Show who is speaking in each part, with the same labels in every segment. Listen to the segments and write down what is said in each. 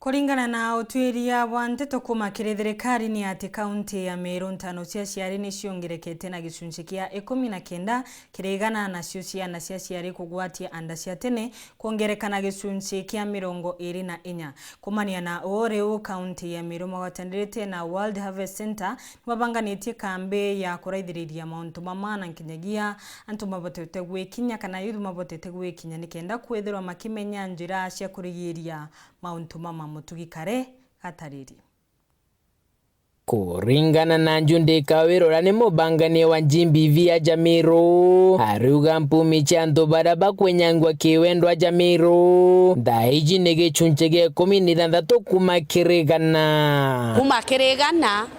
Speaker 1: Kuringana na utwiria wa nteto kuma thirikari ni ati kaunti ya Meru ntano cia ciari ni ciongerekete na gicunji kia 19 kirigana nacio ciana cia ciari kugwatia anda cia tene kuongerekana gicunji kia 24 kumania na riu kaunti ya Meru magwatanirite na World Harvest Center mabanganitie kambi ya kuraithiriria mauntu mamana nkinyagia antu mabotete gwikinya kana yuthu mabotete gwikinya nikenda kwithirwa makimenya njira cia kurigiria mauntu mama mutugikare hatariri.
Speaker 2: Kuringana na Njundi Kawirora ni mubangania wa GBV ya Jamiru aruga mpumi chanto baraba kwenyangwa kiwendwa Jamiru daiji nege chunchege 16
Speaker 3: kumakirigana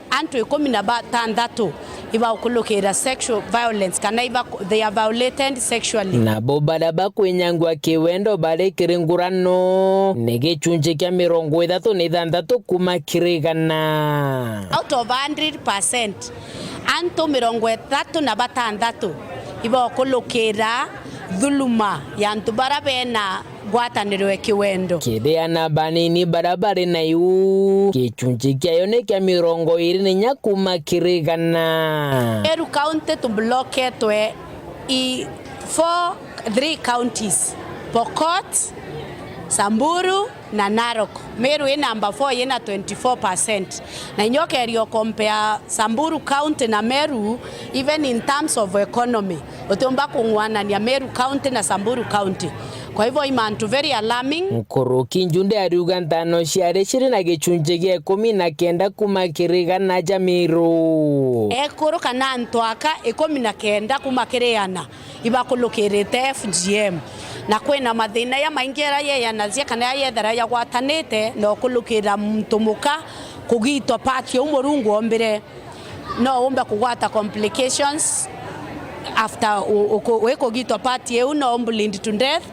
Speaker 3: antu 16 iba ukulukira sexual violence kana iba they are violated sexually
Speaker 2: na baraba kwenyangwa kiwendo bare kiringurano nege chunchege 36 kumakirigana
Speaker 3: out of 100% anto 36 iba ukulukira dhuluma ya antu barabena gwatanirwe kiwendo
Speaker 2: kideana banini barabare na yu kichunchi kyayo ne kya 24 kumakirigana
Speaker 3: Meru county to block etwe 3 counties Pokot, Samburu na Narok. Meru ina number 4 ina 24%. Na nyoke rio compare Samburu county na Meru even in terms of economy. Utomba kungwana ni Meru county na Samburu county. Kwa hivyo imantu very alarming.
Speaker 2: Mkuruki Njunde aruga ntano ciari ciri na gicunji gia 19 kumakirigana Jamiru.
Speaker 3: Ekuru kana ntwaka 19 kumakiriana iba kulukirite FGM. Na kwena mathina ya maingira yanazia kana yethera ya gwatanite no kulukira mtumuka kugitwa pati umurungu ombere no umbe kugwata complications after wekugitwa pati eu no bleed to death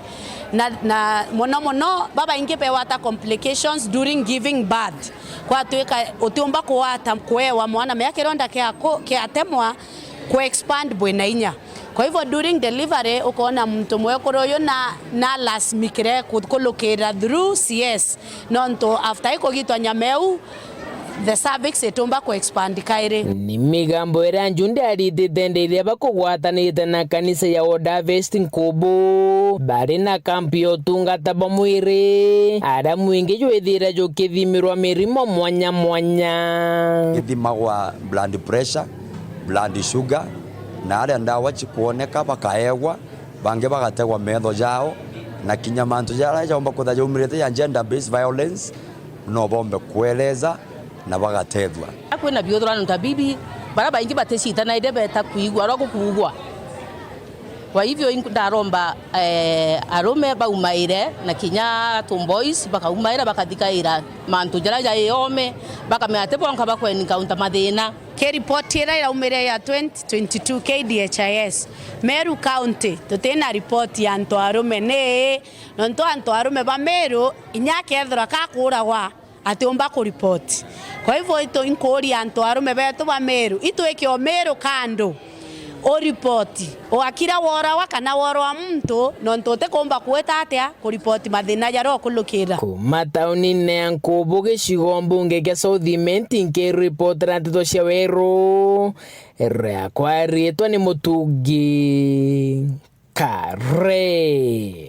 Speaker 3: na mono baba ingepe wata complications during giving birth kwa tuika utiumba kuwata kwewa mwana myake ronda kia temwa ku expand bwenainya. Kwa hivyo during delivery ukoona mtu mwekoro yo na last mikire kulukira through CS nonto after iko gitwa nyameu the cervix etumba ku expand kaire
Speaker 2: ni migambo era Njunde arititendeithia bakugwatanite na kanisa ya World Harvest Nkubu bari na kampi otungata bamwiri ara mwingi jwithira jukithimirwa mirimo mwanya
Speaker 4: githimagwa blood pressure blood sugar na aria ndawa chikuoneka bakaegwa bange bagategwa metho yao na kinya mantu jara jomba kuthaja umirite ya gender based violence no bombe kueleza na bagatethwa
Speaker 5: akwena biodorano tabibi baraba ingi bateshita na ide beta kuigwa ro kugwa. Kwa hivyo ndaromba arume baumaire na kinya tomboys bakaumaira bakathikaira mantu jara ya yome bakameatebwa nkaba kweni kaunta mathina
Speaker 3: ke report ira umire ya 2022 KDHIS Meru County tutena report ya antu arume ne nonto antu arume ba Meru inyake ethra kakuragwa atiomba ku report. Kwa hivyo ito inkori antu arume betu ba Meru ito ekyo Meru kando o report o akira wora wakana woro wa mtu nonto te komba kueta atia ku report mathina jaro kulukira
Speaker 2: kuma tauni ne Nkubu gicigo mbunge kia Southiment nke report ratito cia weru rea kwa rietwa ni Mutungi Kare.